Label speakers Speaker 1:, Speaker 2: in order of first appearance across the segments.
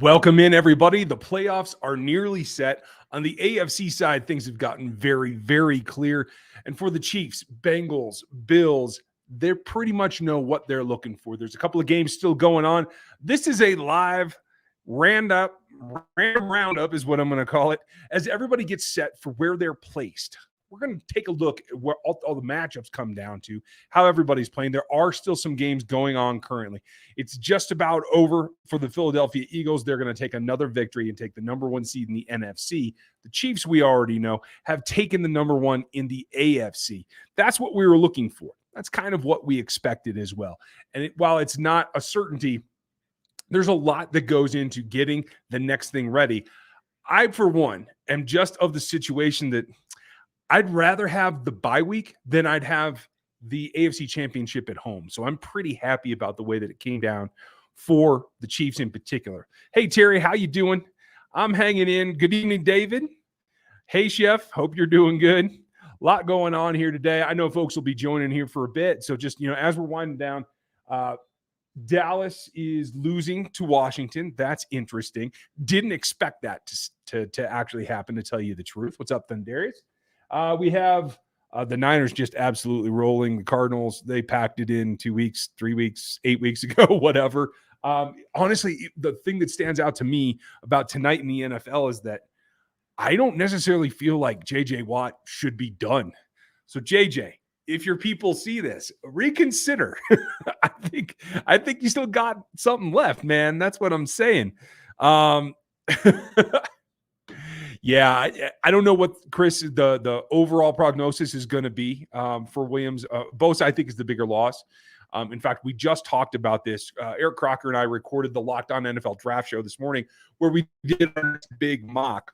Speaker 1: Welcome in, everybody. The playoffs are nearly set. On the AFC side, things have gotten very, very clear. And for the Chiefs, Bengals, Bills, they pretty much know what they're looking for. There's a couple of games still going on. This is a live random roundup is what I'm going to call it, as everybody gets set for where they're placed. We're going to take a look at where all the matchups come down to, how everybody's playing. There are still some games going on currently. It's just about over for the Philadelphia Eagles. They're going to take another victory and take the number one seed in the NFC. The Chiefs, we already know, have taken the number one in the AFC. That's what we were looking for. That's kind of what we expected as well. And while it's not a certainty, there's a lot that goes into getting the next thing ready. I, for one, am just of the situation that I'd rather have the bye week than I'd have the AFC Championship at home. So I'm pretty happy about the way that it came down for the Chiefs in particular. Hey, Terry, how you doing? I'm hanging in. Good evening, David. Hey, Chef. Hope you're doing good. A lot going on here today. I know folks will be joining here for a bit. So just, as we're winding down, Dallas is losing to Washington. That's interesting. Didn't expect that to actually happen, to tell you the truth. What's up, Thundarius? We have the Niners just absolutely rolling. The Cardinals, they packed it in 2 weeks, 3 weeks, 8 weeks ago, whatever. Honestly, the thing that stands out to me about tonight in the NFL is that I don't necessarily feel like J.J. Watt should be done. So, J.J., if your people see this, reconsider. I think you still got something left, man. That's what I'm saying. Yeah, I don't know what, Chris, the overall prognosis is going to be for Williams. Bosa, I think, is the bigger loss. In fact, we just talked about this. Eric Crocker and I recorded the Locked On NFL Draft Show this morning where we did a big mock.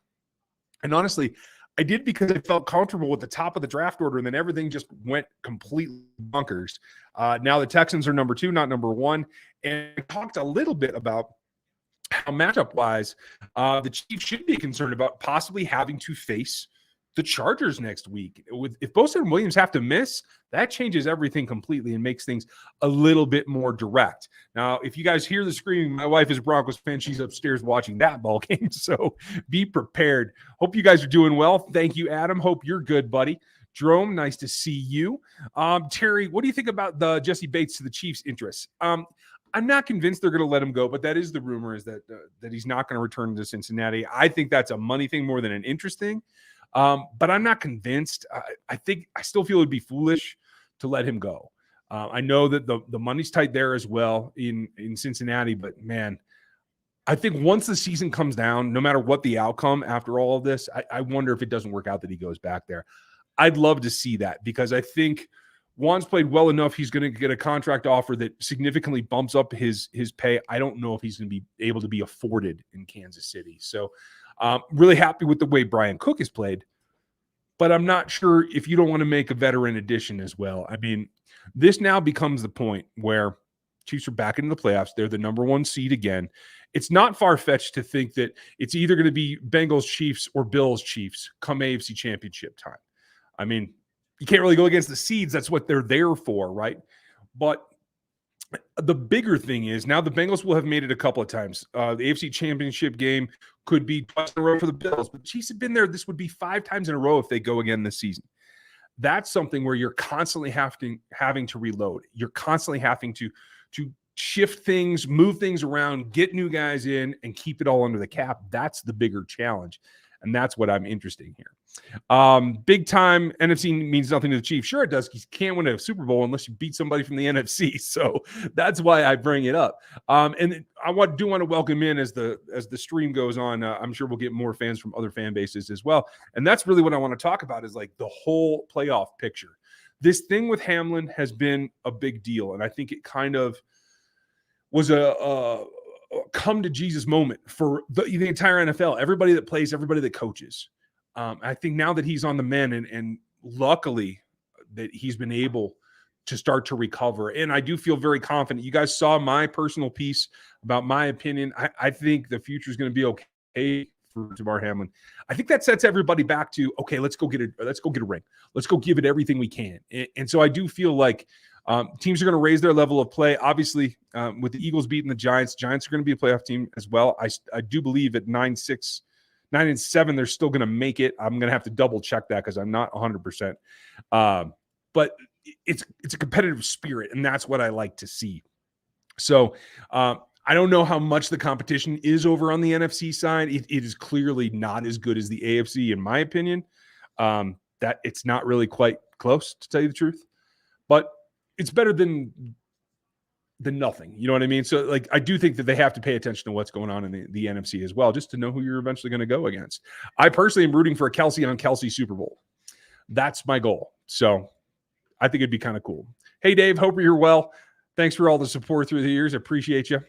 Speaker 1: And honestly, I did because I felt comfortable with the top of the draft order, and then everything just went completely bonkers. Now the Texans are number 2, not number 1. And I talked a little bit about how matchup-wise, the Chiefs should be concerned about possibly having to face the Chargers next week. If Bosa and Williams have to miss, that changes everything completely and makes things a little bit more direct. Now, if you guys hear the screaming, my wife is a Broncos fan. She's upstairs watching that ball game, so be prepared. Hope you guys are doing well. Thank you, Adam. Hope you're good, buddy. Jerome, nice to see you. Terry, what do you think about the Jesse Bates to the Chiefs' interests? I'm not convinced they're going to let him go, but that is the rumor, is that he's not going to return to Cincinnati. I think that's a money thing more than an interest thing. But I'm not convinced. I still feel it'd be foolish to let him go. I know that the money's tight there as well in Cincinnati, but man, I think once the season comes down, no matter what the outcome after all of this, I wonder if it doesn't work out that he goes back there. I'd love to see that, because I think Juan's played well enough. He's going to get a contract offer that significantly bumps up his pay. I don't know if he's going to be able to be afforded in Kansas City. So really happy with the way Brian Cook has played, but I'm not sure if you don't want to make a veteran addition as well. I mean, this now becomes the point where Chiefs are back into the playoffs. They're the number 1 seed again. It's not far-fetched to think that it's either going to be Bengals Chiefs or Bills Chiefs come AFC Championship time. I mean, you can't really go against the seeds. That's what they're there for, right? But the bigger thing is now the Bengals will have made it a couple of times. The AFC Championship game could be twice in a row for the Bills, but the Chiefs have been there. This would be 5 times in a row if they go again this season. That's something where you're constantly having to reload. You're constantly having to shift things, move things around, get new guys in, and keep it all under the cap. That's the bigger challenge. And that's what I'm interested in here. Big time NFC means nothing to the Chiefs. Sure it does. You can't win a Super Bowl unless you beat somebody from the NFC. So that's why I bring it up. And I do want to welcome in as the stream goes on. I'm sure we'll get more fans from other fan bases as well. And that's really what I want to talk about, is like the whole playoff picture. This thing with Hamlin has been a big deal. And I think it kind of was a come to Jesus moment for the entire NFL, everybody that plays, everybody that coaches. I think now that he's on the mend, and luckily that he's been able to start to recover. And I do feel very confident. You guys saw my personal piece about my opinion. I think the future is going to be okay for Damar Hamlin. I think that sets everybody back to, okay, let's go get a ring. Let's go give it everything we can. And so I do feel like Teams are going to raise their level of play. Obviously, with the Eagles beating the Giants are going to be a playoff team as well. I do believe at 9-6, 9-7, they're still going to make it. I'm going to have to double check that because I'm not 100%. But it's a competitive spirit, and that's what I like to see. So I don't know how much the competition is over on the NFC side. It is clearly not as good as the AFC, in my opinion. That it's not really quite close, to tell you the truth. But it's better than nothing. You know what I mean? So, like, I do think that they have to pay attention to what's going on in the NFC as well, just to know who you're eventually going to go against. I personally am rooting for a Kelsey on Kelsey Super Bowl. That's my goal. So I think it'd be kind of cool. Hey, Dave, hope you're well. Thanks for all the support through the years. I appreciate you.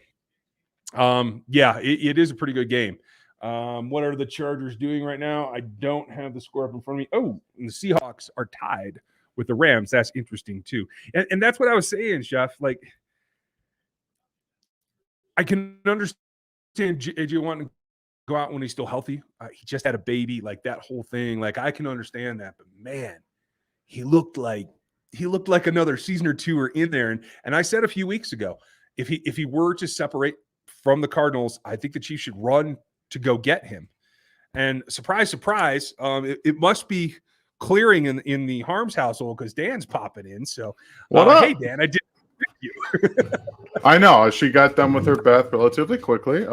Speaker 1: Yeah, it is a pretty good game. What are the Chargers doing right now? I don't have the score up in front of me. Oh, and the Seahawks are tied with the Rams. That's interesting too. And that's what I was saying, Chef. Like, I can understand AJ wanting to go out when he's still healthy. He just had a baby, like that whole thing. Like, I can understand that, but man, he looked like another season or two are in there. And I said a few weeks ago, if he were to separate from the Cardinals, I think the Chiefs should run to go get him. And surprise, surprise, it must be clearing in the Harms household because Dan's popping in. So, hey, Dan, I did you.
Speaker 2: I know. She got done with her bath relatively quickly.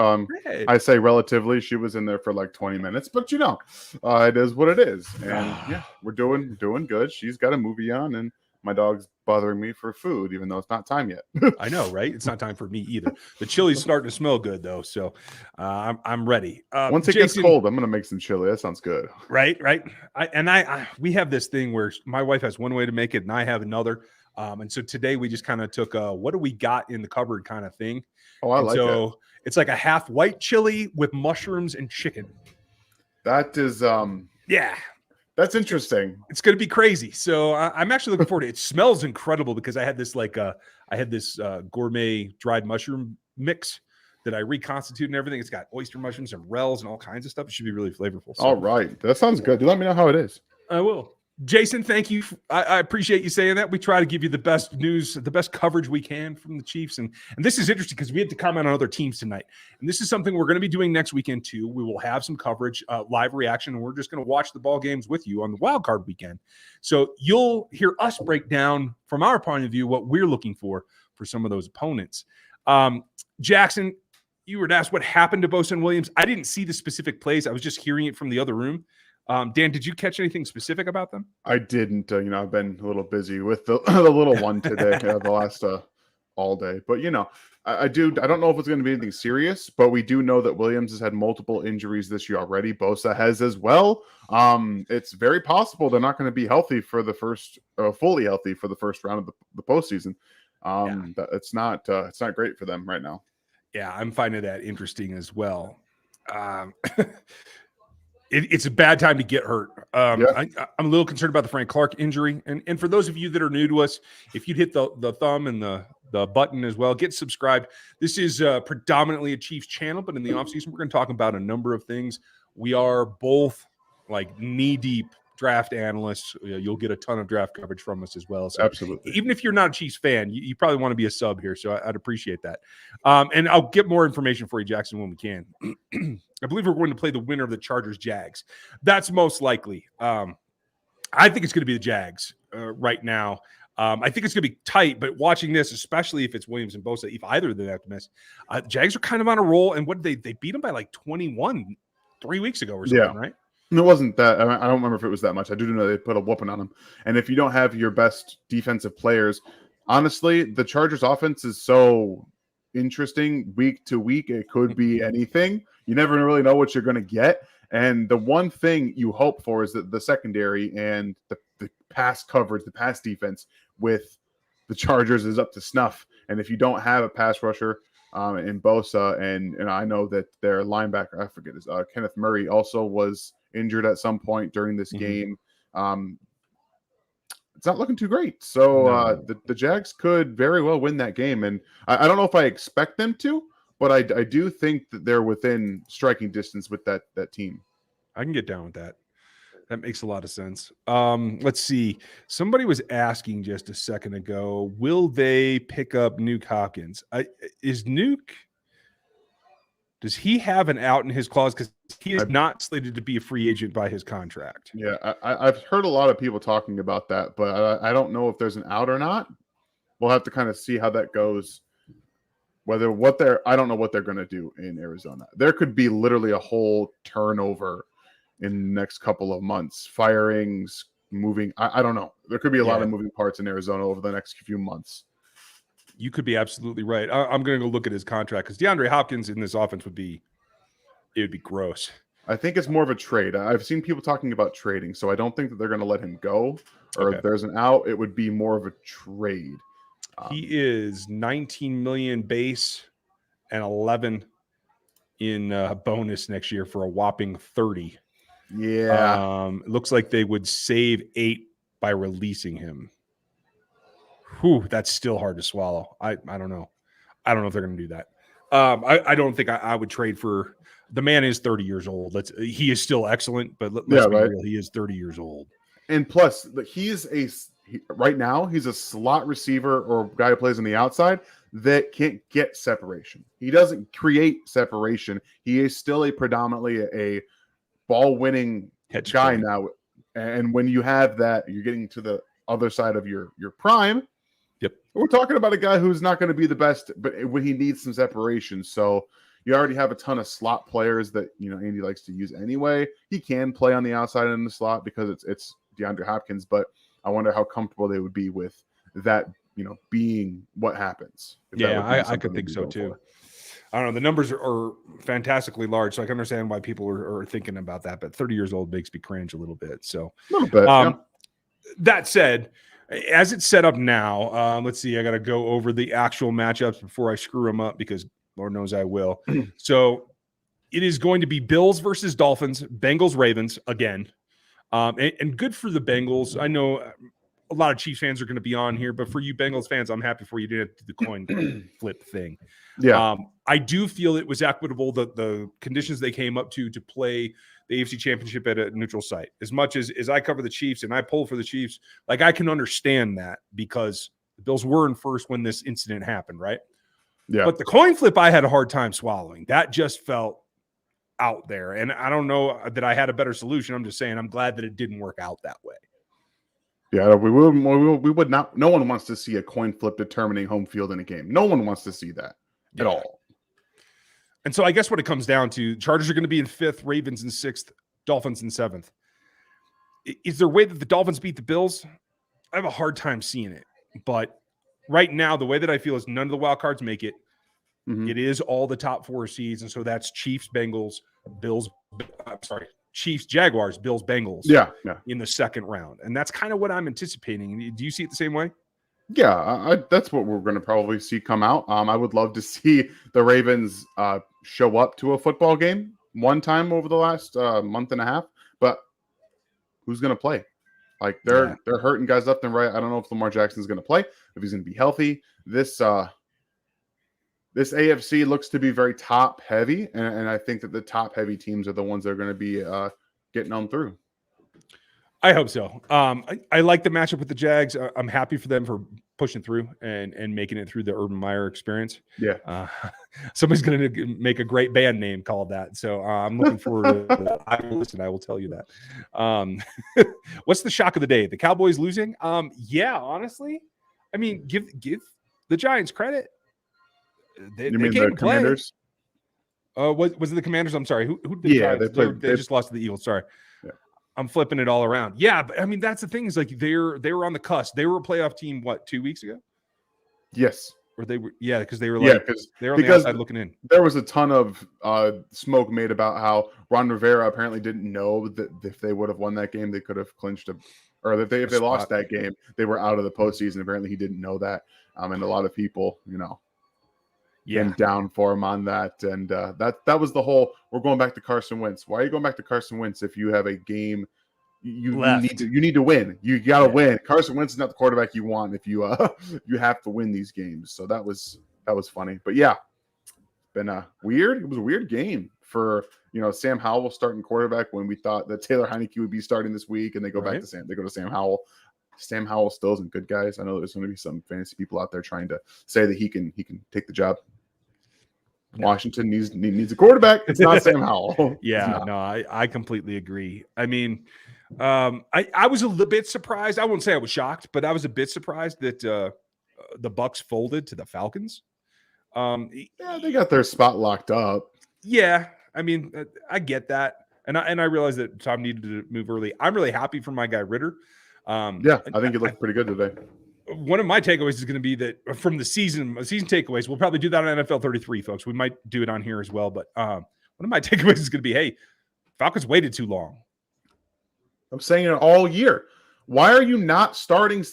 Speaker 2: I say relatively. She was in there for like 20 minutes, but it is what it is. And yeah, we're doing good. She's got a movie on, and my dog's bothering me for food, even though it's not time yet.
Speaker 1: I know, right? It's not time for me either. The chili's starting to smell good, though, so I'm ready.
Speaker 2: Once it gets cold, I'm going to make some chili. That sounds good.
Speaker 1: Right. We have this thing where my wife has one way to make it, and I have another. And so today we just kind of took what do we got in the cupboard kind of thing.
Speaker 2: Oh, I like that.
Speaker 1: So it's like a half white chili with mushrooms and chicken.
Speaker 2: That is,
Speaker 1: yeah.
Speaker 2: That's interesting.
Speaker 1: It's going to be crazy. So I'm actually looking forward to it. It smells incredible because I had this gourmet dried mushroom mix that I reconstituted and everything. It's got oyster mushrooms and rells and all kinds of stuff. It should be really flavorful. So.
Speaker 2: All right. That sounds good. Do let me know how it is.
Speaker 1: I will. Jason, thank you. I appreciate you saying that. We try to give you the best news, the best coverage we can from the Chiefs. And this is interesting because we had to comment on other teams tonight. And this is something we're going to be doing next weekend too. We will have some coverage, live reaction, and we're just going to watch the ball games with you on the wild card weekend. So you'll hear us break down from our point of view what we're looking for some of those opponents. Jackson, you were asked what happened to Bosa and Williams. I didn't see the specific plays. I was just hearing it from the other room. Dan, did you catch anything specific about them?
Speaker 2: I didn't. I've been a little busy with the little one today, the last all day. But I don't know if it's going to be anything serious, but we do know that Williams has had multiple injuries this year already. Bosa has as well. It's very possible they're not going to be healthy for the first, fully healthy for the first round of the postseason. It's not great for them right now.
Speaker 1: Yeah, I'm finding that interesting as well. It's a bad time to get hurt. I'm a little concerned about the Frank Clark injury. And for those of you that are new to us, if you'd hit the thumb and the button as well, get subscribed. This is predominantly a Chiefs channel, but in the offseason, we're going to talk about a number of things. We are both like knee-deep draft analysts. You'll get a ton of draft coverage from us as well. So
Speaker 2: absolutely.
Speaker 1: Even if you're not a Chiefs fan, you probably want to be a sub here. So I'd appreciate that. And I'll get more information for you, Jackson, when we can. I believe we're going to play the winner of the Chargers-Jags. That's most likely. I think it's going to be the Jags right now. I think it's going to be tight, but watching this, especially if it's Williams and Bosa, if either of them have to miss, Jags are kind of on a roll. And what did they beat them by like 21 3 weeks ago or something, right?
Speaker 2: It wasn't that. I don't remember if it was that much. I do know they put a whooping on them. And if you don't have your best defensive players, honestly, the Chargers offense is so interesting week to week. It could be anything. You never really know what you're going to get. And the one thing you hope for is that the secondary and the pass coverage, the pass defense with the Chargers is up to snuff. And if you don't have a pass rusher in Bosa, and I know that their linebacker, I forget his Kenneth Murray, also was injured at some point during this game. It's not looking too great. So the Jags could very well win that game. And I don't know if I expect them to, but I do think that they're within striking distance with that team.
Speaker 1: I can get down with that. That makes a lot of sense. Let's see. Somebody was asking just a second ago, will they pick up Nuke Hopkins? Does he have an out in his clause? Because he is not slated to be a free agent by his contract.
Speaker 2: Yeah, I've heard a lot of people talking about that, but I don't know if there's an out or not. We'll have to kind of see how that goes. I don't know what they're going to do in Arizona. There could be literally a whole turnover in the next couple of months. Firings, moving. I don't know. There could be a lot of moving parts in Arizona over the next few months.
Speaker 1: You could be absolutely right. I'm going to go look at his contract because DeAndre Hopkins in this offense would be gross.
Speaker 2: I think it's more of a trade. I've seen people talking about trading, so I don't think that they're going to let him go. Or if there's an out, it would be more of a trade.
Speaker 1: He is 19 million base and 11 in bonus next year for a whopping 30.
Speaker 2: Yeah.
Speaker 1: It looks like they would save 8 by releasing him. Whew, that's still hard to swallow. I don't know. I don't know if they're going to do that. I don't think I would trade for the man. Is 30 years old. He is still excellent, but let's be real. He is 30 years old.
Speaker 2: And plus, right now he's a slot receiver or guy who plays on the outside that can't get separation. He doesn't create separation. He is still predominantly a ball-winning guy now. And when you have that, you're getting to the other side of your prime.
Speaker 1: Yep.
Speaker 2: We're talking about a guy who's not going to be the best, but when he needs some separation. So you already have a ton of slot players that, Andy likes to use anyway. He can play on the outside in the slot because it's DeAndre Hopkins, but I wonder how comfortable they would be with that, being what happens.
Speaker 1: Yeah, I could think so too. I don't know. The numbers are fantastically large, so I can understand why people are thinking about that. But 30 years old makes me cringe a little bit. So,
Speaker 2: a little bit.
Speaker 1: That said, as it's set up now, let's see. I got to go over the actual matchups before I screw them up because Lord knows I will. So it is going to be Bills versus Dolphins, Bengals, Ravens again. And good for the Bengals. I know a lot of Chiefs fans are going to be on here, but for you Bengals fans, I'm happy for you to do the coin flip thing.
Speaker 2: Yeah.
Speaker 1: I do feel it was equitable, the conditions they came up to play the AFC Championship at a neutral site. As much as I cover the Chiefs and I pull for the Chiefs, like I can understand that because the Bills were in first when this incident happened, right?
Speaker 2: Yeah.
Speaker 1: But the coin flip I had a hard time swallowing. That just felt out there. And I don't know that I had a better solution. I'm just saying I'm glad that it didn't work out that way.
Speaker 2: Yeah, we would not. No one wants to see a coin flip determining home field in a game. No one wants to see that at all.
Speaker 1: And so I guess what it comes down to, Chargers are going to be in 5th, Ravens in 6th, Dolphins in 7th. Is there a way that the Dolphins beat the Bills? I have a hard time seeing it. But right now, the way that I feel is none of the wild cards make it. Mm-hmm. It is all the top 4 seeds. And so that's Chiefs, Bengals, Chiefs, Jaguars, Bills, Bengals in the second round. And that's kind of what I'm anticipating. Do you see it the same way?
Speaker 2: Yeah, that's what we're going to probably see come out. I would love to see the Ravens show up to a football game one time over the last month and a half. But who's going to play? Like they're hurting guys left and right. I don't know if Lamar Jackson's going to play, if he's going to be healthy. This AFC looks to be very top heavy, and I think that the top heavy teams are the ones that are going to be getting on through.
Speaker 1: I hope so. I like the matchup with the Jags. I'm happy for them for pushing through and making it through the Urban Meyer experience.
Speaker 2: Yeah.
Speaker 1: Somebody's going to make a great band name called that. So I'm looking forward to that. I will tell you that. What's the shock of the day? The Cowboys losing? Yeah, honestly. I mean, give the Giants credit. They
Speaker 2: mean the Commanders?
Speaker 1: Was it the Commanders? I'm sorry. Who did the Giants? They just lost to the Eagles. Sorry.
Speaker 2: Yeah.
Speaker 1: I'm flipping it all around. Yeah, but I mean that's the thing is like they were on the cusp. They were a playoff team 2 weeks ago?
Speaker 2: Yes.
Speaker 1: Or they were because they were they're on the outside looking in.
Speaker 2: There was a ton of smoke made about how Ron Rivera apparently didn't know that if they would have won that game, they could have clinched or that if they lost that game, they were out of the postseason. Apparently he didn't know that. And a lot of people, came down for him on that. And that was the whole, we're going back to Carson Wentz. Why are you going back to Carson Wentz if you have a game you need to win? You got to win. Carson Wentz is not the quarterback you want if you you have to win these games. So that was funny. But yeah, been a weird game for, Sam Howell starting quarterback when we thought that Taylor Heineke would be starting this week, and they go back to Sam Howell. Sam Howell still isn't good, guys. I know there's going to be some fantasy people out there trying to say that he can take the job. No. Washington needs a quarterback. It's not Sam Howell.
Speaker 1: Yeah, no, I completely agree. I mean, I was a little bit surprised. I won't say I was shocked, but I was a bit surprised that the Bucs folded to the Falcons.
Speaker 2: Yeah, they got their spot locked up.
Speaker 1: Yeah, I mean, I get that, and I realized that Tom needed to move early. I'm really happy for my guy Ritter.
Speaker 2: Yeah, I think he looked pretty good today.
Speaker 1: One of my takeaways is going to be that from the season takeaways, we'll probably do that on NFL 33, folks. We might do it on here as well. But one of my takeaways is going to be, hey, Falcons waited too long.
Speaker 2: I'm saying it all year. Why are you not starting?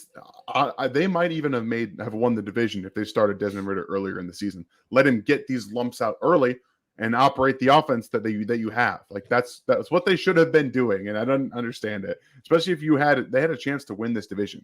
Speaker 2: They might even have won the division if they started Desmond Ridder earlier in the season. Let him get these lumps out early and operate the offense that you have. Like that's what they should have been doing. And I don't understand it, especially if they had a chance to win this division.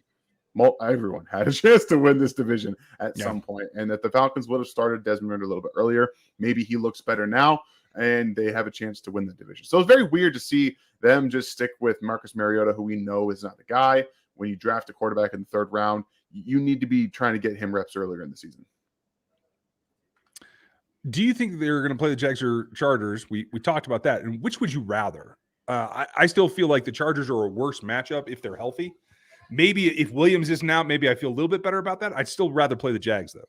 Speaker 2: Everyone had a chance to win this division at some point, and that the Falcons would have started Desmond Ridder a little bit earlier. Maybe he looks better now, and they have a chance to win the division. So it's very weird to see them just stick with Marcus Mariota, who we know is not the guy. When you draft a quarterback in the third round, you need to be trying to get him reps earlier in the season.
Speaker 1: Do you think they're going to play the Jags or Chargers? We talked about that. And which would you rather? I still feel like the Chargers are a worse matchup if they're healthy. Maybe if Williams isn't out, maybe I feel a little bit better about that. I'd still rather play the Jags, though.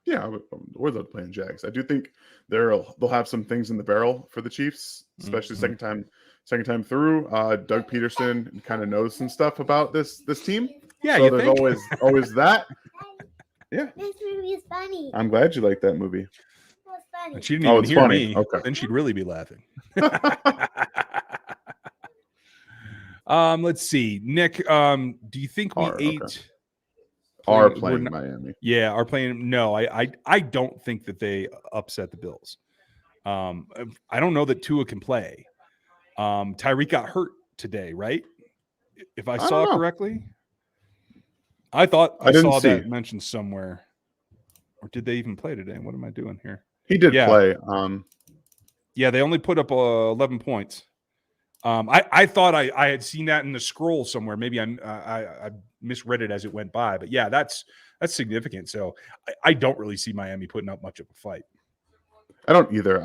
Speaker 2: Yeah, we're playing Jags. I do think they'll have some things in the barrel for the Chiefs, especially second time through. Doug Peterson kind of knows some stuff about this team.
Speaker 1: Yeah,
Speaker 2: so there's always that. Yeah,
Speaker 3: this movie is funny.
Speaker 2: I'm glad you like that movie.
Speaker 3: It's funny.
Speaker 1: But she didn't even hear
Speaker 2: funny.
Speaker 1: me.
Speaker 2: Okay.
Speaker 1: Then she'd really be laughing. Let's see, Nick. Do you think we
Speaker 2: are playing Miami?
Speaker 1: Yeah, are playing. No, I don't think that they upset the Bills. I don't know that Tua can play. Tyreek got hurt today, right? If I saw it correctly, I thought I saw that mentioned somewhere. Or did they even play today? What am I doing here?
Speaker 2: He did play.
Speaker 1: Yeah, they only put up 11 points. I thought I had seen that in the scroll somewhere. Maybe I misread it as it went by. But yeah, that's significant. So I don't really see Miami putting up much of a fight.
Speaker 2: I don't either.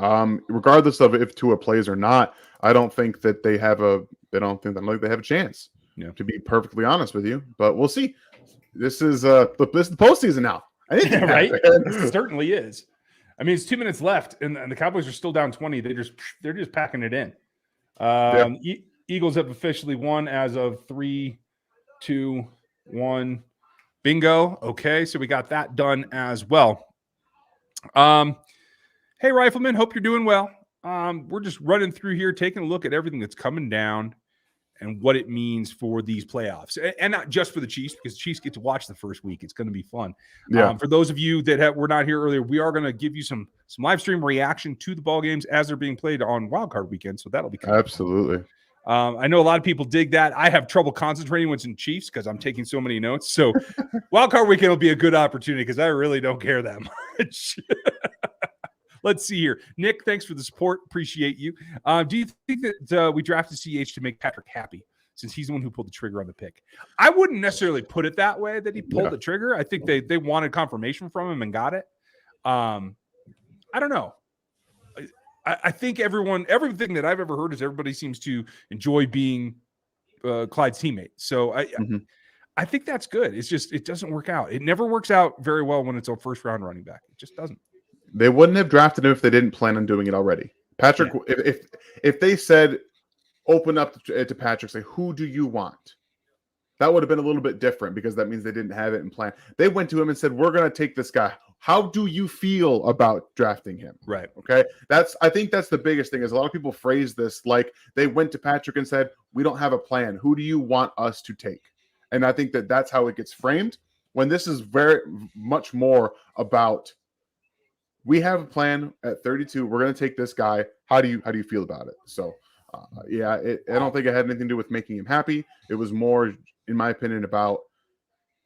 Speaker 2: Regardless of if Tua plays or not, I don't think that they have a chance.
Speaker 1: Yeah.
Speaker 2: To be perfectly honest with you, but we'll see. This is the postseason now.
Speaker 1: Right? It certainly is. I mean, it's 2 minutes left, and the Cowboys are still down 20. They're just packing it in. Eagles have officially won as of 3, 2, 1. Bingo. Okay, so we got that done as well. Hey, Rifleman, hope you're doing well. We're just running through here, taking a look at everything that's coming down and what it means for these playoffs. And not just for the Chiefs, because the Chiefs get to watch the first week. It's going to be fun.
Speaker 2: Yeah.
Speaker 1: For those of you that were not here earlier, we are going to give you some live stream reaction to the ball games as they're being played on Wild Card Weekend. So that'll be cool.
Speaker 2: Absolutely.
Speaker 1: I know a lot of people dig that. I have trouble concentrating when it's in Chiefs because I'm taking so many notes. So Wild Card Weekend will be a good opportunity because I really don't care that much. Let's see here. Nick, thanks for the support. Appreciate you. Do you think that we drafted CH to make Patrick happy since he's the one who pulled the trigger on the pick? I wouldn't necessarily put it that way that he pulled the trigger. I think they wanted confirmation from him and got it. I don't know. I think everything that I've ever heard is everybody seems to enjoy being Clyde's teammate. So I think that's good. It's just it doesn't work out. It never works out very well when it's a first round running back. It just doesn't.
Speaker 2: They wouldn't have drafted him if they didn't plan on doing it already. Patrick, if they said, open up to Patrick, say, who do you want? That would have been a little bit different because that means they didn't have it in plan. They went to him and said, we're going to take this guy. How do you feel about drafting him?
Speaker 1: Right.
Speaker 2: Okay. I think that's the biggest thing is a lot of people phrase this like they went to Patrick and said, we don't have a plan. Who do you want us to take? And I think that's how it gets framed when this is very much more about we have a plan at 32. We're going to take this guy. How do you feel about it? So, I don't think it had anything to do with making him happy. It was more, in my opinion, about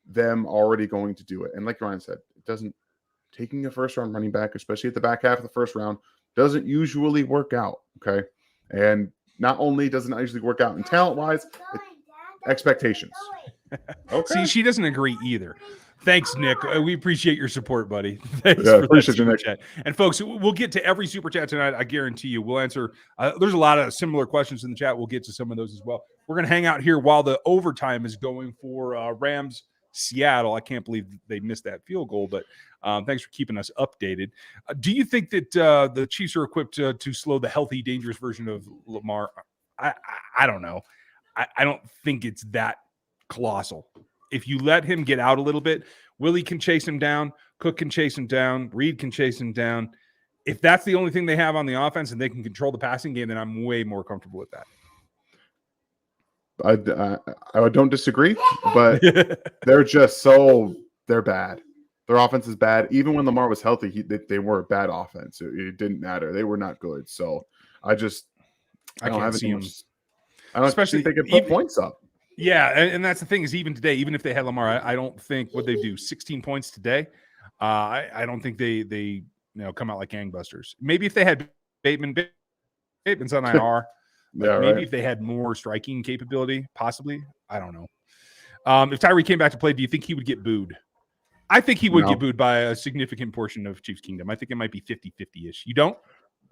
Speaker 2: them already going to do it. And like Ryan said, it taking a first-round running back, especially at the back half of the first round, doesn't usually work out, okay? And not only does it not usually work out in talent-wise, expectations. Okay.
Speaker 1: See, she doesn't agree either. Thanks, Nick. We appreciate your support, buddy. Thanks
Speaker 2: Yeah,
Speaker 1: for that
Speaker 2: appreciate you,
Speaker 1: super
Speaker 2: Nick.
Speaker 1: chat. And folks, we'll get to every super chat tonight. I guarantee you. We'll answer. There's a lot of similar questions in the chat. We'll get to some of those as well. We're going to hang out here while the overtime is going for Rams Seattle. I can't believe they missed that field goal, but thanks for keeping us updated. Do you think that the Chiefs are equipped to slow the healthy, dangerous version of Lamar? I don't know. I don't think it's that colossal. If you let him get out a little bit, Willie can chase him down, Cook can chase him down, Reed can chase him down. If that's the only thing they have on the offense and they can control the passing game, then I'm way more comfortable with
Speaker 2: that. I don't disagree, but they're bad. Their offense is bad. Even when Lamar was healthy, they were a bad offense. It didn't matter. They were not good. So I
Speaker 1: can't see him.
Speaker 2: I don't especially think they can put points up.
Speaker 1: Yeah, and that's the thing is even today, even if they had Lamar, I don't think what they do 16 points today. I don't think they come out like gangbusters. Maybe if they had Bateman's on IR,
Speaker 2: yeah,
Speaker 1: maybe
Speaker 2: right.
Speaker 1: if they had more striking capability, possibly. I don't know. If Tyreek came back to play, do you think he would get booed? I think he would get booed by a significant portion of Chiefs Kingdom. I think it might be 50-50-ish. You don't?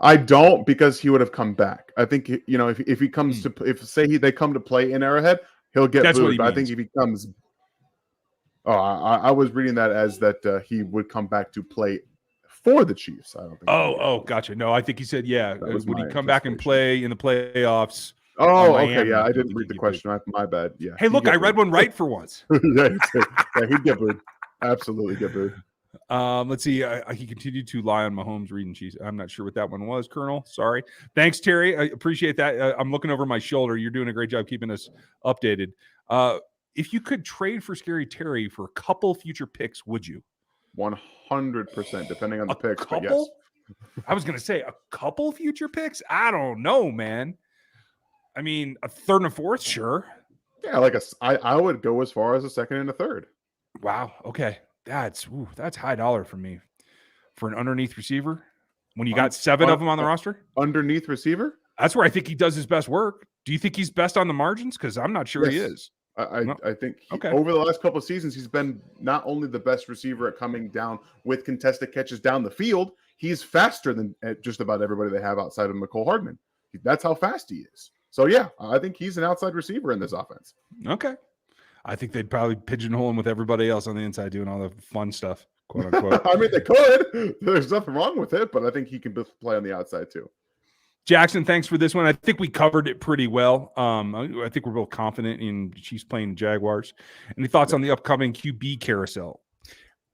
Speaker 2: I don't, because he would have come back. I think if he comes to they come to play in Arrowhead, he'll get
Speaker 1: That's
Speaker 2: booed.
Speaker 1: What he
Speaker 2: but
Speaker 1: means.
Speaker 2: I think if he comes, I was reading that as that he would come back to play for the Chiefs. I don't think.
Speaker 1: Oh, gotcha. No, I think he said would he come back and play in the playoffs?
Speaker 2: Oh, okay, yeah. I didn't read the question. My bad. Yeah.
Speaker 1: Hey, look, I read one right for once.
Speaker 2: Yeah, he'd get booed. Absolutely get booed.
Speaker 1: Let's see. He continued to lie on Mahomes, Reed, and Cheese. I'm not sure what that one was, Colonel. Sorry. Thanks, Terry. I appreciate that. I'm looking over my shoulder. You're doing a great job keeping us updated. If you could trade for Scary Terry for a couple future picks, would you?
Speaker 2: 100%, depending on the picks.
Speaker 1: Couple?
Speaker 2: But yes.
Speaker 1: I was going to say a couple future picks. I don't know, man. I mean, a third and a fourth, sure.
Speaker 2: Yeah, I would go as far as a second and a third.
Speaker 1: Wow. Okay. That's high dollar for me for an underneath receiver. When you got 7 of them on the roster,
Speaker 2: underneath receiver,
Speaker 1: that's where I think he does his best work. Do you think he's best on the margins? Because I'm not sure he is.
Speaker 2: I think over the last couple of seasons, he's been not only the best receiver at coming down with contested catches down the field, he's faster than just about everybody they have outside of McCole Hardman. That's how fast he is. So, yeah, I think he's an outside receiver in this offense.
Speaker 1: Okay. I think they'd probably pigeonhole him with everybody else on the inside doing all the fun stuff, quote unquote.
Speaker 2: I mean, they could. There's nothing wrong with it, but I think he can play on the outside too.
Speaker 1: Jackson, thanks for this one. I think we covered it pretty well. I think we're both confident in Chiefs playing Jaguars. Any thoughts on the upcoming QB carousel?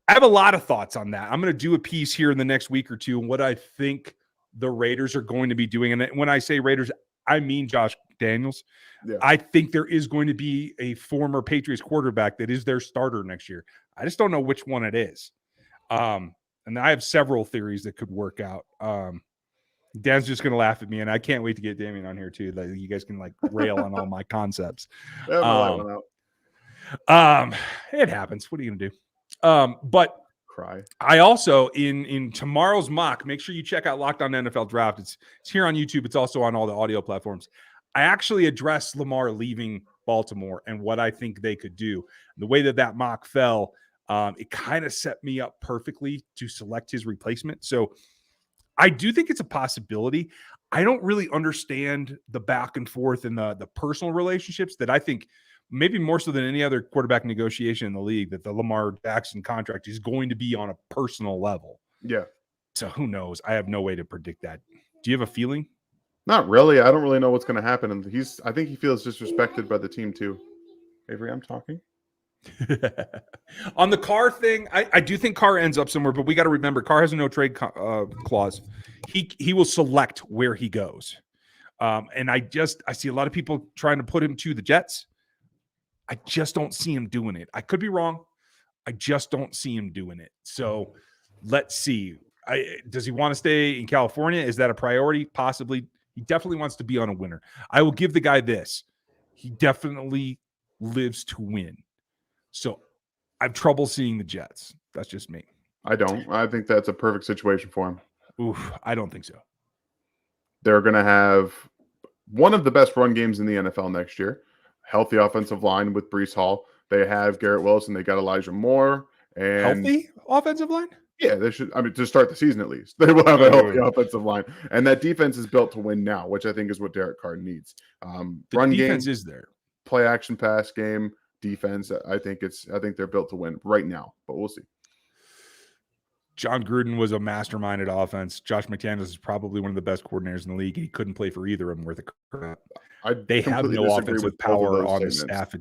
Speaker 1: I have a lot of thoughts on that. I'm going to do a piece here in the next week or two on what I think the Raiders are going to be doing. And when I say Raiders, I mean Josh Daniels. Yeah. I think there is going to be a former Patriots quarterback that is their starter next year. I just don't know which one it is. And I have several theories that could work out. Dan's just going to laugh at me, and I can't wait to get Damien on here too. Like, you guys can rail on all my concepts. It happens. What are you going to do? But
Speaker 2: cry.
Speaker 1: I also in tomorrow's mock, make sure you check out Locked On NFL Draft. It's here on YouTube. It's also on all the audio platforms. I actually addressed Lamar leaving Baltimore and what I think they could do. The way that mock fell, it kind of set me up perfectly to select his replacement. So I do think it's a possibility. I don't really understand the back and forth and the personal relationships that I think maybe more so than any other quarterback negotiation in the league, that the Lamar Jackson contract is going to be on a personal level.
Speaker 2: Yeah.
Speaker 1: So who knows? I have no way to predict that. Do you have a feeling?
Speaker 2: Not really. I don't really know what's going to happen. And I think he feels disrespected by the team too. Avery, I'm talking.
Speaker 1: On the Carr thing, I do think Carr ends up somewhere, but we got to remember Carr has a no trade clause. He will select where he goes. And I see a lot of people trying to put him to the Jets. I just don't see him doing it. I could be wrong. I just don't see him doing it. So let's see. Does he want to stay in California? Is that a priority? Possibly. He definitely wants to be on a winner. I will give the guy this. He definitely lives to win. So I have trouble seeing the Jets. That's just me.
Speaker 2: I don't. I think that's a perfect situation for him.
Speaker 1: Oof, I don't think so.
Speaker 2: They're going to have one of the best run games in the NFL next year. Healthy offensive line with Breece Hall. They have Garrett Wilson. They got Elijah Moore. And
Speaker 1: Healthy offensive line?
Speaker 2: yeah, they should. I mean, to start the season at least, they will have a healthy offensive line, and that defense is built to win now, which I think is what Derek Carr needs.
Speaker 1: The
Speaker 2: Run
Speaker 1: defense
Speaker 2: game,
Speaker 1: is there.
Speaker 2: play action, pass game, defense. I think they're built to win right now, but we'll see.
Speaker 1: John Gruden was a mastermind at offense. Josh McDaniels is probably one of the best coordinators in the league. He couldn't play for either of them worth a crap. They have no offensive power on the staff.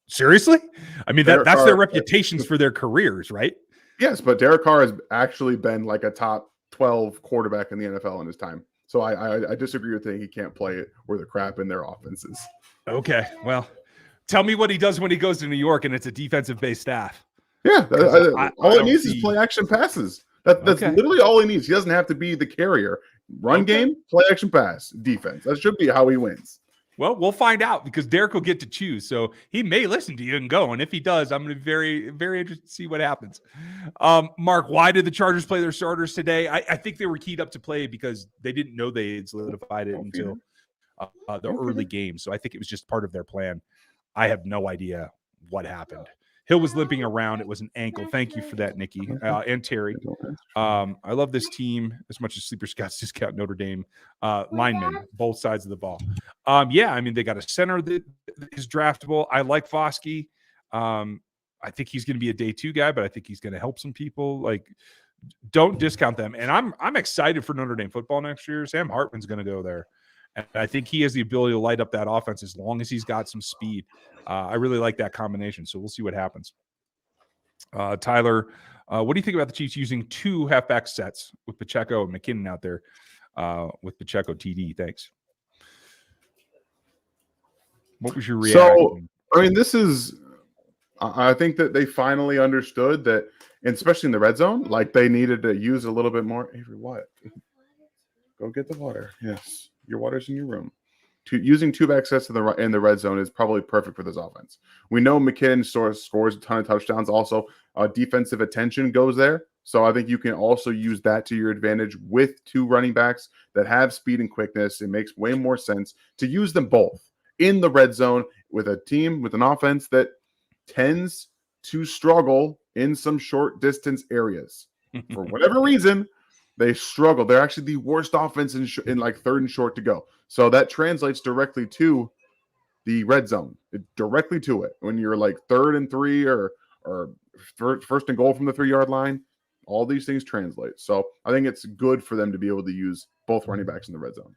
Speaker 1: Seriously? I mean, that's their reputations for their careers, right?
Speaker 2: Yes, but Derek Carr has actually been like a top 12 quarterback in the NFL in his time. So I disagree with saying he can't play it where the crap in their offenses.
Speaker 1: Okay, well, tell me what he does when he goes to New York and it's a defensive-based staff.
Speaker 2: Yeah, all it needs is play action passes. That's literally all he needs. He doesn't have to be the carrier. Run game, play action pass, defense. That should be how he wins.
Speaker 1: Well, we'll find out because Derek will get to choose. So he may listen to you and go. And if he does, I'm going to be very, very interested to see what happens. Mark, why did the Chargers play their starters today? I think they were keyed up to play because they didn't know they had solidified it until the early game. So I think it was just part of their plan. I have no idea what happened. Hill was limping around. It was an ankle. Thank you for that, Nikki and Terry. I love this team as much as Sleeper Scouts discount Notre Dame linemen, both sides of the ball. Yeah, I mean, they got a center that is draftable. I like Foskey. I think he's going to be a day 2 guy, but I think he's going to help some people. Like, don't discount them. And I'm excited for Notre Dame football next year. Sam Hartman's going to go there. And I think he has the ability to light up that offense as long as he's got some speed. I really like that combination, so we'll see what happens. Tyler, what do you think about the Chiefs using 2 halfback sets with Pacheco and McKinnon out there with Pacheco TD? Thanks. What was your reaction?
Speaker 2: So, I mean, I think that they finally understood that, and especially in the red zone, like they needed to use a little bit more. Avery, what? Go get the water. Yes, your water's in your room. Using 2 back sets in the red zone is probably perfect for this offense. We know McKinnon scores a ton of touchdowns. Also, defensive attention goes there. So I think you can also use that to your advantage with 2 running backs that have speed and quickness. It makes way more sense to use them both in the red zone with a team, with an offense that tends to struggle in some short distance areas. For whatever reason, they struggle. They're actually the worst offense in like 3rd and short to go. So that translates directly to the red zone, directly to it. When you're like 3rd and 3 or first and goal from the 3-yard line, all these things translate. So I think it's good for them to be able to use both running backs in the red zone.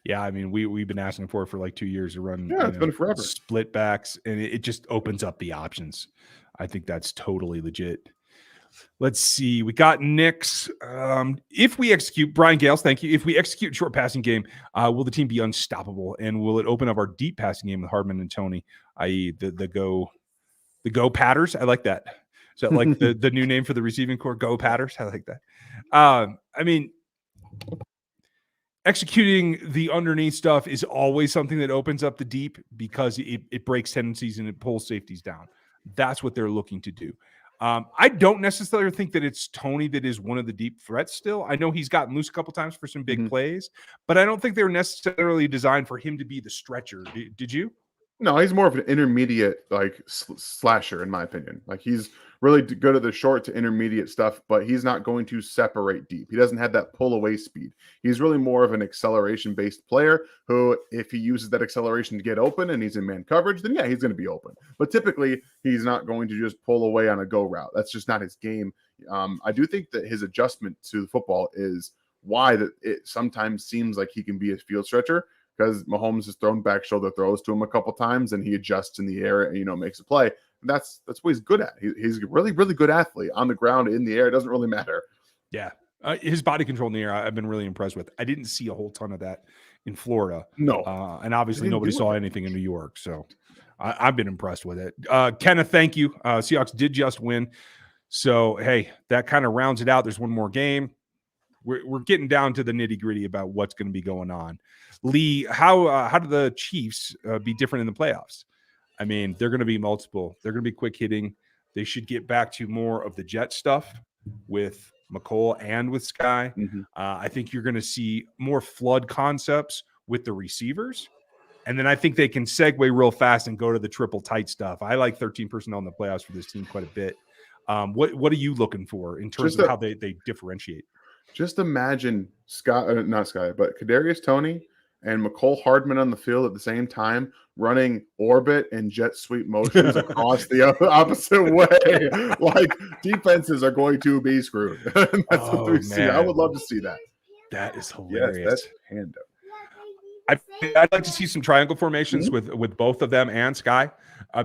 Speaker 1: Yeah, I mean, we've been asking for it for like 2 years to run.
Speaker 2: Yeah, it's been forever.
Speaker 1: Split backs, and it just opens up the options. I think that's totally legit. Let's see. We got Knicks. If we execute, Brian Gales, thank you. If we execute short passing game, will the team be unstoppable? And will it open up our deep passing game with Hardman and Tony, i.e. the go patters? I like that. So like the new name for the receiving core, go patters. I like that. I mean, executing the underneath stuff is always something that opens up the deep because it breaks tendencies and it pulls safeties down. That's what they're looking to do. I don't necessarily think that it's Tony that is one of the deep threats still. I know he's gotten loose a couple times for some big plays, but I don't think they were necessarily designed for him to be the stretcher. Did you?
Speaker 2: No, he's more of an intermediate like slasher, in my opinion. Like he's really good at the short to intermediate stuff, but he's not going to separate deep. He doesn't have that pull away speed. He's really more of an acceleration based player who, if he uses that acceleration to get open and he's in man coverage, then yeah, he's going to be open. But typically, he's not going to just pull away on a go route. That's just not his game. I do think that his adjustment to the football is why that it sometimes seems like he can be a field stretcher. Because Mahomes has thrown back shoulder throws to him a couple times, and he adjusts in the air and makes a play. And that's what he's good at. He's a really, really good athlete on the ground, in the air. It doesn't really matter.
Speaker 1: Yeah, his body control in the air, I've been really impressed with. I didn't see a whole ton of that in Florida.
Speaker 2: No,
Speaker 1: and obviously nobody saw anything in New York. So I've been impressed with it. Kenneth, thank you. Seahawks did just win. So hey, that kind of rounds it out. There's one more game. We're getting down to the nitty gritty about what's going to be going on. Lee, how do the Chiefs be different in the playoffs? I mean, they're going to be multiple. They're going to be quick hitting. They should get back to more of the jet stuff with McColl and with Sky. I think you're going to see more flood concepts with the receivers. And then I think they can segue real fast and go to the triple tight stuff. I like 13 personnel in the playoffs for this team quite a bit. What are you looking for in terms of how they differentiate?
Speaker 2: Just imagine not Sky, but Kadarius Toney and McCole Hardman on the field at the same time, running orbit and jet sweep motions across the opposite way. Like, defenses are going to be screwed. That's what we see. I would love to see that.
Speaker 1: That is hilarious.
Speaker 2: Yes, that's hand up.
Speaker 1: I'd like to see some triangle formations with both of them and Sky,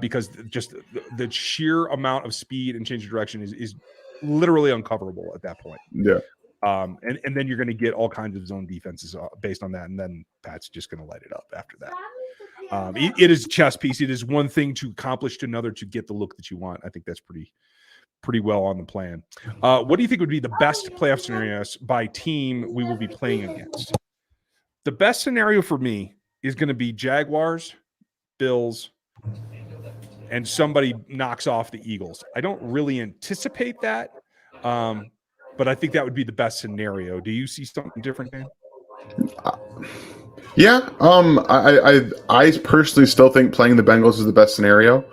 Speaker 1: because just the sheer amount of speed and change of direction is literally uncoverable at that point.
Speaker 2: Yeah.
Speaker 1: And then you're going to get all kinds of zone defenses based on that, and then Pat's just going to light it up after that. It is a chess piece. It is one thing to accomplish to another to get the look that you want. I think that's pretty well on the plan. What do you think would be the best playoff scenarios by team we will be playing against? The best scenario for me is going to be Jaguars, Bills, and somebody knocks off the Eagles. I don't really anticipate that, but I think that would be the best scenario. Do you see something different, Dan?
Speaker 2: Yeah. I personally still think playing the Bengals is the best scenario,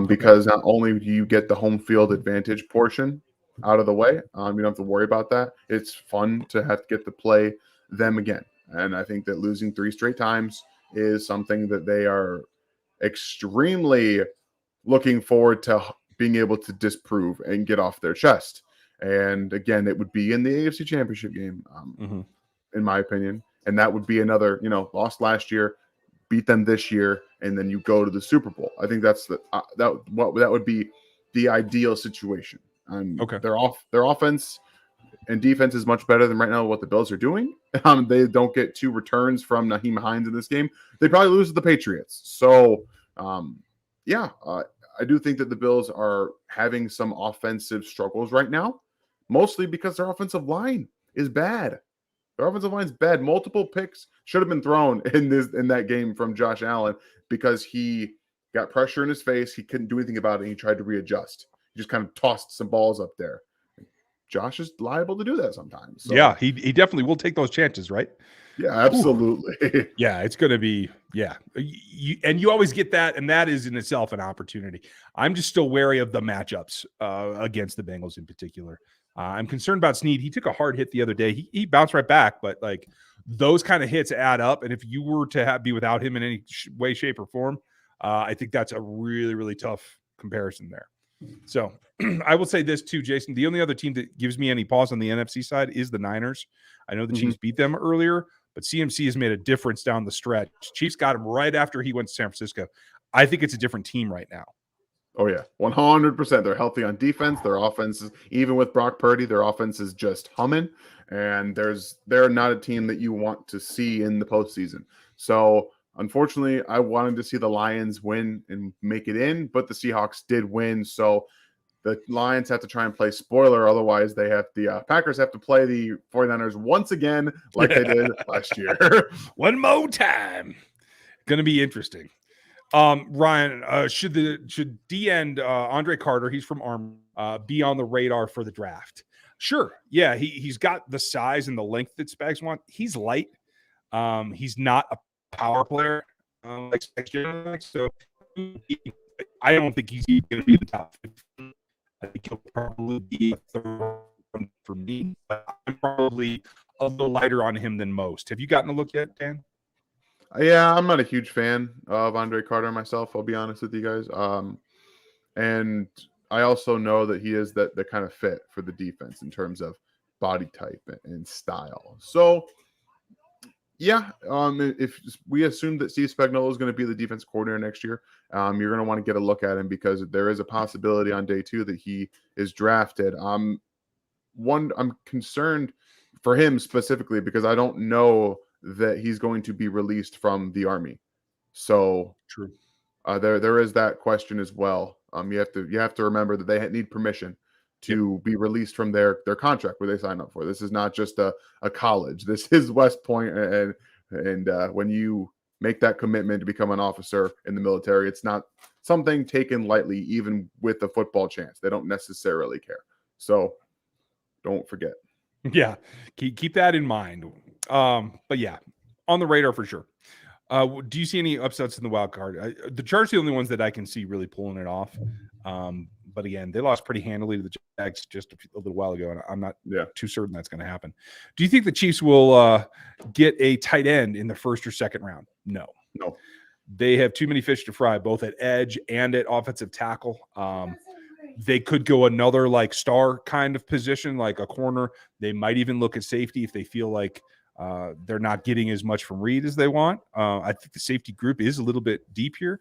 Speaker 2: because not only do you get the home field advantage portion out of the way, you don't have to worry about that. It's fun to have to get to play them again. And I think that losing 3 straight times is something that they are extremely looking forward to being able to disprove and get off their chest. And again, it would be in the AFC Championship game, in my opinion. And that would be another, lost last year, beat them this year, and then you go to the Super Bowl. I think that's that would be the ideal situation.
Speaker 1: Okay.
Speaker 2: Their offense and defense is much better than right now what the Bills are doing. They don't get 2 returns from Naheem Hines in this game. They probably lose to the Patriots. So, I do think that the Bills are having some offensive struggles right now, mostly because their offensive line is bad. Their offensive line is bad. Multiple picks should have been thrown in that game from Josh Allen because he got pressure in his face. He couldn't do anything about it. And he tried to readjust. He just kind of tossed some balls up there. Josh is liable to do that sometimes. So.
Speaker 1: Yeah, he definitely will take those chances, right?
Speaker 2: Yeah, absolutely.
Speaker 1: Yeah, it's going to be, and you always get that, and that is in itself an opportunity. I'm just still wary of the matchups against the Bengals in particular. I'm concerned about Snead. He took a hard hit the other day. He bounced right back, but like those kind of hits add up. And if you were to be without him in any way, shape, or form, I think that's a really, really tough comparison there. So I will say this too, Jason. The only other team that gives me any pause on the NFC side is the Niners. I know the Chiefs beat them earlier, but CMC has made a difference down the stretch. Chiefs got him right after he went to San Francisco. I think it's a different team right now.
Speaker 2: Oh, yeah, 100%. They're healthy on defense. Their offense is, even with Brock Purdy, their offense is just humming. And they're not a team that you want to see in the postseason. So, unfortunately, I wanted to see the Lions win and make it in, but the Seahawks did win. So, the Lions have to try and play spoiler. Otherwise, the Packers have to play the 49ers once again like they did last year.
Speaker 1: One more time. Going to be interesting. Ryan, should D end Andre Carter, he's from Arm, be on the radar for the draft? Sure. Yeah, he's got the size and the length that Spags want. He's light. He's not a power player like Spags. So I don't think he's going to be the top 15. I think he'll probably be a third one for me, but I'm probably a little lighter on him than most. Have you gotten a look yet, Dan?
Speaker 2: Yeah, I'm not a huge fan of Andre Carter myself, I'll be honest with you guys. And I also know that he is the kind of fit for the defense in terms of body type and style. So, yeah, if we assume that Steve Spagnuolo is going to be the defense coordinator next year, you're going to want to get a look at him because there is a possibility on day 2 that he is drafted. I'm concerned for him specifically because I don't know that he's going to be released from the Army. So
Speaker 1: true.
Speaker 2: There is that question as well. You have to remember that they need permission to be released from their contract where they sign up for. This is not just a college. This is West Point, and when you make that commitment to become an officer in the military, it's not something taken lightly, even with the football chance. They don't necessarily care. So don't forget.
Speaker 1: Yeah, keep that in mind. But yeah, on the radar for sure. Do you see any upsets in the wild card? The Chargers are the only ones that I can see really pulling it off. But again, they lost pretty handily to the Jags just a little while ago, and I'm not too certain that's going to happen. Do you think the Chiefs will get a tight end in the first or second round? No. They have too many fish to fry, both at edge and at offensive tackle. They could go another like star kind of position, like a corner. They might even look at safety if they feel like they're not getting as much from Reed as they want. I think the safety group is a little bit deep here.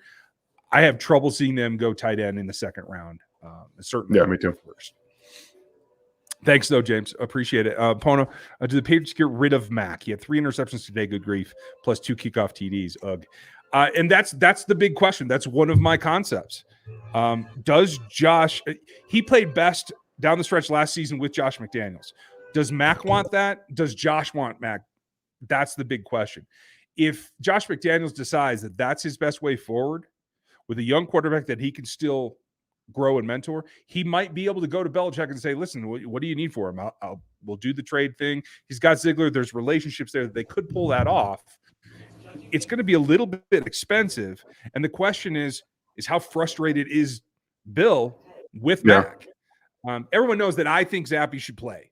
Speaker 1: I have trouble seeing them go tight end in the second round. Certainly,
Speaker 2: yeah, me too. First.
Speaker 1: Thanks, though, James. Appreciate it. Pono, do the Patriots get rid of Mac? He had 3 interceptions today, good grief, plus 2 kickoff TDs. Ugh. And that's the big question. That's one of my concepts. Does Josh – he played best down the stretch last season with Josh McDaniels. Does Mac want that? Does Josh want Mac? That's the big question. If Josh McDaniels decides that that's his best way forward with a young quarterback that he can still grow and mentor, he might be able to go to Belichick and say, listen, what do you need for him? We'll do the trade thing. He's got Ziegler. There's relationships there that they could pull that off. It's going to be a little bit expensive. And the question is how frustrated is Bill with Mac? Everyone knows that I think Zappy should play.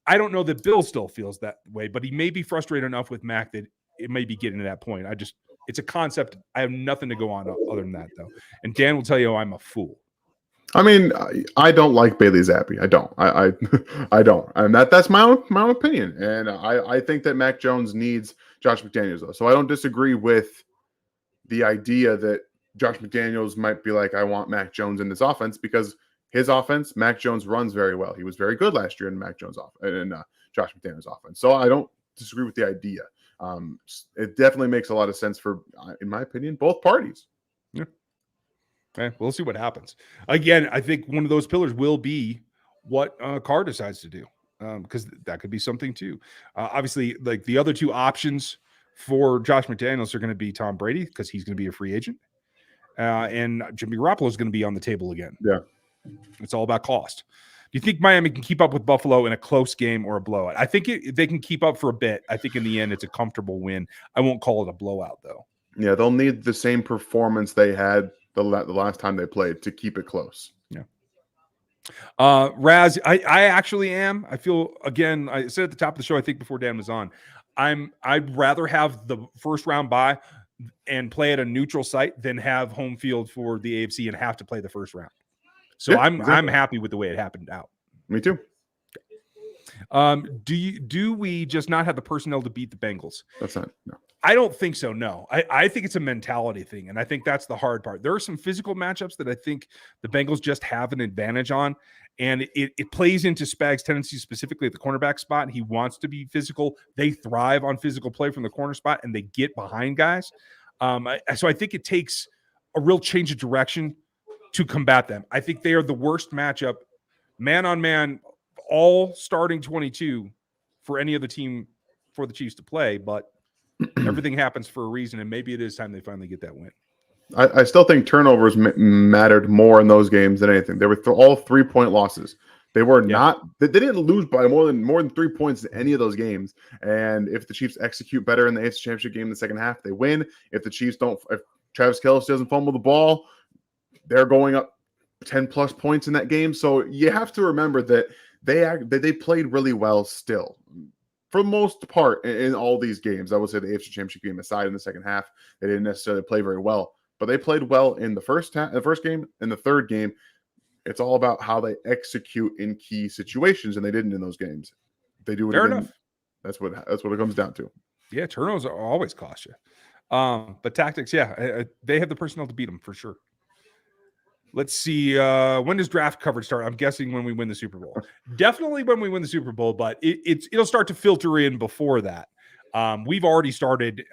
Speaker 1: I don't know that Bill still feels that way, but he may be frustrated enough with Mac that it may be getting to that point. It's a concept. I have nothing to go on other than that, though. And Dan will tell you I'm a fool.
Speaker 2: I mean, I don't like Bailey Zappi. I don't. I don't. And that's my own opinion. And I think that Mac Jones needs Josh McDaniels, though. So I don't disagree with the idea that Josh McDaniels might be like, I want Mac Jones in this offense, because his offense, Mac Jones runs very well. He was very good last year in Mac Jones' offense, and Josh McDaniels' offense. So I don't disagree with the idea. It definitely makes a lot of sense for, in my opinion, both parties.
Speaker 1: Yeah. Okay, we'll see what happens. Again, I think one of those pillars will be what Carr decides to do, because that could be something too. Obviously, like the other two options for Josh McDaniels are going to be Tom Brady, because he's going to be a free agent, and Jimmy Garoppolo is going to be on the table again.
Speaker 2: Yeah.
Speaker 1: It's all about cost. Do you think Miami can keep up with Buffalo in a close game or a blowout? I think they can keep up for a bit. I think in the end, it's a comfortable win. I won't call it a blowout, though.
Speaker 2: Yeah, they'll need the same performance they had the last time they played to keep it close.
Speaker 1: Yeah. Raz, I actually am. I feel, again, I said at the top of the show, I think before Dan was on, I'd rather have the first round bye and play at a neutral site than have home field for the AFC and have to play the first round. So yeah, I'm happy with the way it happened out.
Speaker 2: Me too.
Speaker 1: Do we just not have the personnel to beat the Bengals?
Speaker 2: That's not no.
Speaker 1: I don't think so. No, I think it's a mentality thing, and I think that's the hard part. There are some physical matchups that I think the Bengals just have an advantage on, and it plays into Spags' tendencies, specifically at the cornerback spot. He wants to be physical. They thrive on physical play from the corner spot, and they get behind guys. So I think it takes a real change of direction to combat them. I think they are the worst matchup, man on man, all starting 22 for any other team for the Chiefs to play, but everything happens for a reason, and maybe it is time they finally get that win.
Speaker 2: I still think turnovers mattered more in those games than anything. They were all 3-point losses. They were not. They didn't lose by more than 3 points in any of those games. And if the Chiefs execute better in the AFC Championship game in the second half, they win. If Travis Kelce doesn't fumble the ball, they're going up 10-plus points in that game. So you have to remember that they played really well still. For the most part, in all these games, I would say the AFC Championship game aside, in the second half, they didn't necessarily play very well. But they played well in the first game. In the third game, it's all about how they execute in key situations, and they didn't in those games. They do it
Speaker 1: Fair
Speaker 2: again.
Speaker 1: enough.
Speaker 2: That's what it comes down to.
Speaker 1: Yeah, turnovers are always cost you. But tactics, they have the personnel to beat them for sure. Let's see. When does draft coverage start? I'm guessing when we win the Super Bowl. Definitely when we win the Super Bowl, but it'll start to filter in before that. We've already started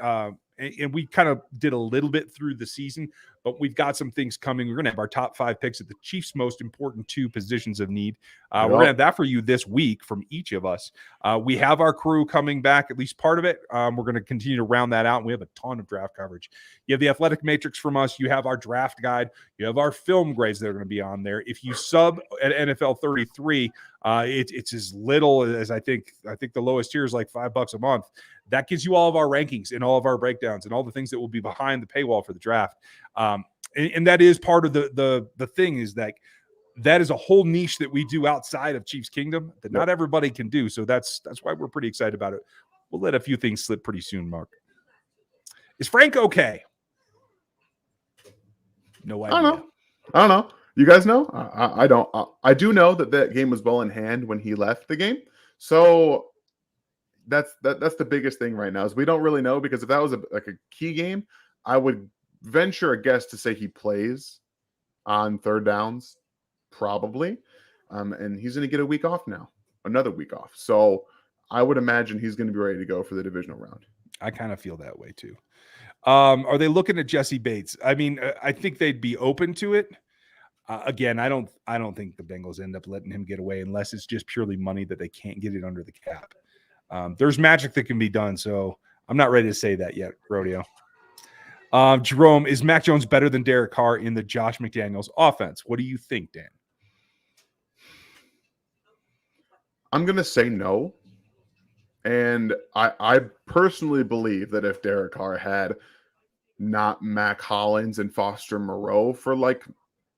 Speaker 1: and we kind of did a little bit through the season, but we've got some things coming. We're going to have our top 5 picks at the Chiefs' most important 2 positions of need. We're going to have that for you this week from each of us. We have our crew coming back, at least part of it. We're going to continue to round that out. And we have a ton of draft coverage. You have the athletic matrix from us. You have our draft guide. You have our film grades that are going to be on there. If you sub at NFL 33, it's as little as I think the lowest tier is like $5 a month. That gives you all of our rankings and all of our breakdowns and all the things that will be behind the paywall for the draft. And that is part of the thing is that is a whole niche that we do outside of Chiefs Kingdom that not everybody can do. So that's why we're pretty excited about it. We'll let a few things slip pretty soon, Mark. Is Frank okay? No idea.
Speaker 2: I don't know. You guys know? I don't. I do know that game was well in hand when he left the game. So that's the biggest thing right now is we don't really know, because if that was a key game, I would venture a guess to say he plays on third downs, probably. And he's going to get a week off now, another week off. So I would imagine he's going to be ready to go for the divisional round.
Speaker 1: I kind of feel that way too. Are they looking at Jesse Bates? I mean, I think they'd be open to it. Again, I don't think the Bengals end up letting him get away unless it's just purely money that they can't get it under the cap. There's magic that can be done, so I'm not ready to say that yet, Rodeo. Jerome, is Mac Jones better than Derek Carr in the Josh McDaniels offense? What do you think, Dan?
Speaker 2: I'm going to say no. And I personally believe that if Derek Carr had not Mac Hollins and Foster Moreau for like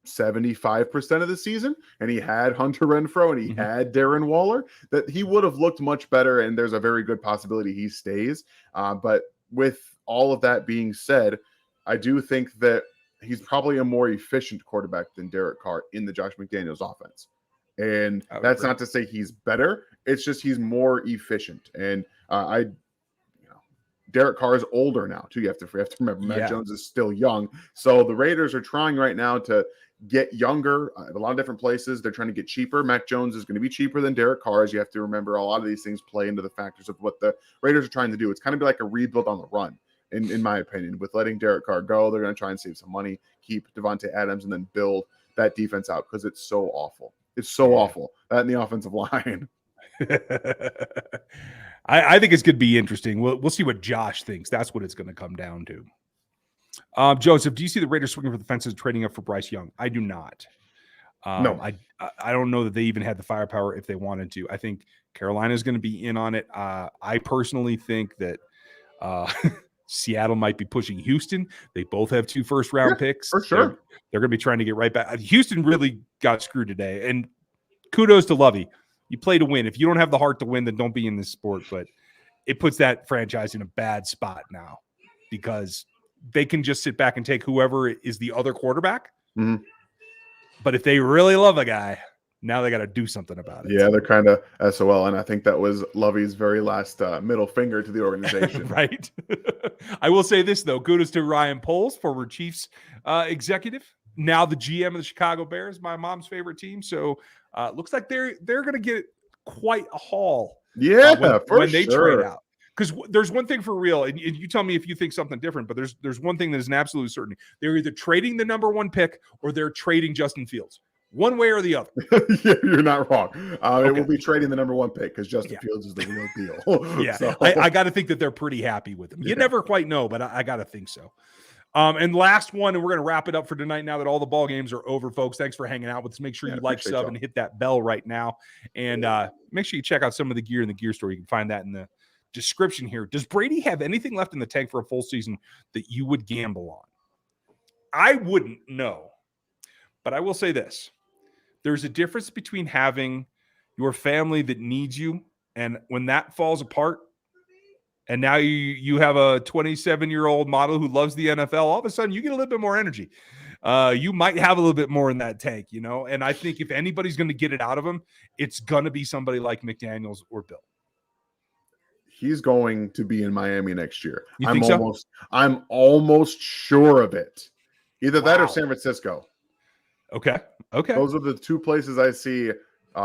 Speaker 2: 75% of the season, and he had Hunter Renfrow and he had Darren Waller, that he would have looked much better, and there's a very good possibility he stays. But with all of that being said, I do think that he's probably a more efficient quarterback than Derek Carr in the Josh McDaniels offense. And that's not to say he's better. It's just he's more efficient. And Derek Carr is older now, too. You have to remember Mac Jones is still young. So the Raiders are trying right now to get younger at a lot of different places. They're trying to get cheaper. Mac Jones is going to be cheaper than Derek Carr. As you have to remember, a lot of these things play into the factors of what the Raiders are trying to do. It's kind of like a rebuild on the run, in my opinion. With letting Derek Carr go, they're going to try and save some money, keep Devontae Adams, and then build that defense out because it's so awful. It's so awful. That in the offensive line.
Speaker 1: I think it's going to be interesting. We'll see what Josh thinks. That's what it's going to come down to. Joseph, do you see the Raiders swinging for the fences, trading up for Bryce Young? I do not.
Speaker 2: No.
Speaker 1: I don't know that they even had the firepower if they wanted to. I think Carolina is going to be in on it. I personally think that Seattle might be pushing Houston. They both have 2 first-round picks.
Speaker 2: For sure.
Speaker 1: They're going to be trying to get right back. Houston really got screwed today, and kudos to Lovey. You play to win. If you don't have the heart to win, then don't be in this sport. But it puts that franchise in a bad spot now because they can just sit back and take whoever is the other quarterback.
Speaker 2: Mm-hmm.
Speaker 1: But if they really love a guy, now they got to do something about it.
Speaker 2: Yeah, they're kind of SOL. And I think that was Lovey's very last middle finger to the organization.
Speaker 1: Right. I will say this, though. Kudos to Ryan Poles, former Chiefs executive. Now the GM of the Chicago Bears, my mom's favorite team. So looks like they're going to get quite a haul.
Speaker 2: Yeah,
Speaker 1: when they trade out. Because there's one thing for real, and you tell me if you think something different, but there's one thing that is an absolute certainty. They're either trading the number 1 pick or they're trading Justin Fields. One way or the other.
Speaker 2: Yeah, you're not wrong. It will be trading the number 1 pick because Justin Fields is the real deal.
Speaker 1: Yeah,
Speaker 2: So.
Speaker 1: I got to think that they're pretty happy with him. You never quite know, but I got to think so. And last one, and we're going to wrap it up for tonight now that all the ball games are over, folks. Thanks for hanging out with us. Make sure you like, sub, and hit that bell right now. And make sure you check out some of the gear in the gear store. You can find that in the description here. Does Brady have anything left in the tank for a full season that you would gamble on? I wouldn't know. But I will say this. There's a difference between having your family that needs you, and when that falls apart, and now you have a 27-year-old model who loves the NFL, all of a sudden you get a little bit more energy. You might have a little bit more in that tank, and I think if anybody's going to get it out of him, it's going to be somebody like McDaniels or Bill.
Speaker 2: He's going to be in Miami next year.
Speaker 1: You think so?
Speaker 2: I'm almost sure of it. Either that or San Francisco.
Speaker 1: Okay.
Speaker 2: Those are the 2 places I see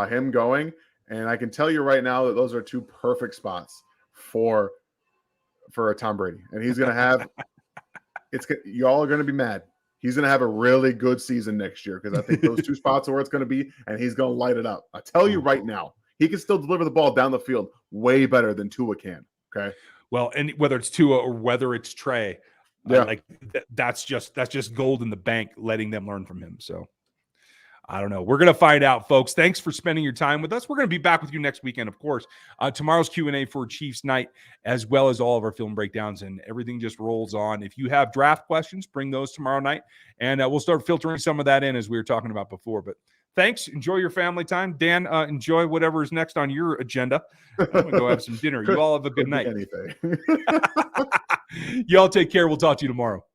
Speaker 2: him going, and I can tell you right now that those are 2 perfect spots for for a Tom Brady, and he's going to have y'all are going to be mad. He's going to have a really good season next year because I think those two spots are where it's going to be, and he's going to light it up. I tell you right now, he can still deliver the ball down the field way better than Tua can. Okay.
Speaker 1: Well, and whether it's Tua or whether it's Trey, that's just gold in the bank, letting them learn from him. So I don't know. We're going to find out, folks. Thanks for spending your time with us. We're going to be back with you next weekend, of course. Tomorrow's Q&A for Chiefs night, as well as all of our film breakdowns, and everything just rolls on. If you have draft questions, bring those tomorrow night, and we'll start filtering some of that in as we were talking about before. But thanks. Enjoy your family time. Dan, enjoy whatever is next on your agenda. I'm going to go have some dinner. You all have a good night.
Speaker 2: Anything.
Speaker 1: Y'all take care. We'll talk to you tomorrow.